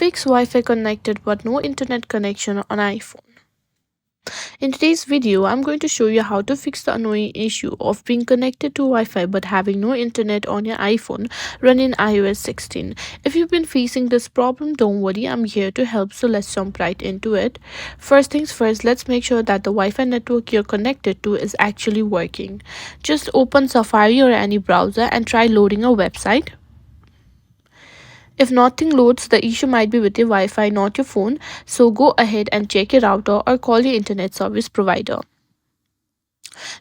Fix Wi-Fi connected but no internet connection on iPhone. In today's video, I'm going to show you how to fix the annoying issue of being connected to Wi-Fi but having no internet on your iPhone running iOS 16. If you've been facing this problem, don't worry, I'm here to help, so let's jump right into it. First things first, let's make sure that the Wi-Fi network you're connected to is actually working. Just open Safari or any browser and try loading a website. If nothing loads, the issue might be with your Wi-Fi, not your phone, so go ahead and check your router or call your internet service provider.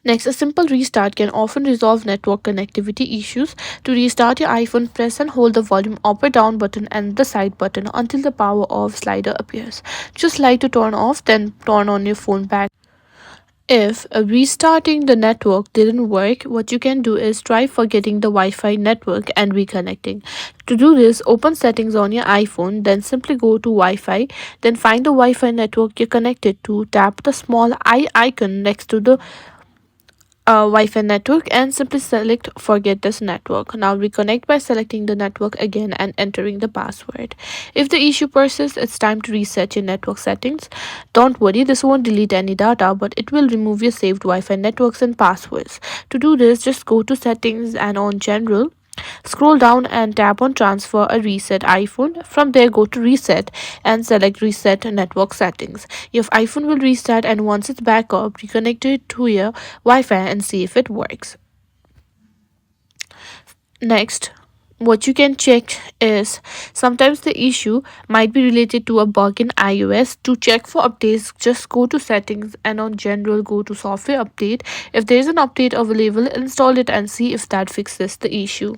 Next, a simple restart can often resolve network connectivity issues. To restart your iPhone, press and hold the volume up or down button and the side button until the power off slider appears. Just slide to turn off, then turn on your phone back. If restarting the network didn't work, what you can do is try forgetting the Wi-Fi network and reconnecting. To do this, open settings on your iPhone, then simply go to Wi-Fi, then find the Wi-Fi network you're connected to, tap the small eye icon next to the Wi-Fi network and simply select forget this network. Now reconnect by selecting the network again and entering the password. If the issue persists, it's time to reset your network settings. Don't worry, this won't delete any data, but it will remove your saved Wi-Fi networks and passwords. To do this, just go to settings and on general. Scroll down and tap on transfer or reset iPhone. From there, go to reset and select reset network settings. Your iPhone will restart, and once it's back up, reconnect it to your Wi-Fi and see if it works. Next, what you can check is sometimes the issue might be related to a bug in iOS. To check for updates, just go to settings and on general go to software update. If there is an update available, install it and see if that fixes the issue.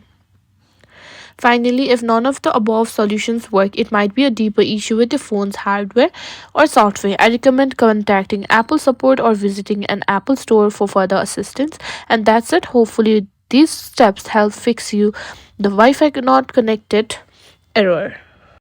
Finally, if none of the above solutions work, it might be a deeper issue with the phone's hardware or software. I recommend contacting Apple support or visiting an Apple store for further assistance. And that's it. Hopefully, these steps help fix you the Wi-Fi not connected error.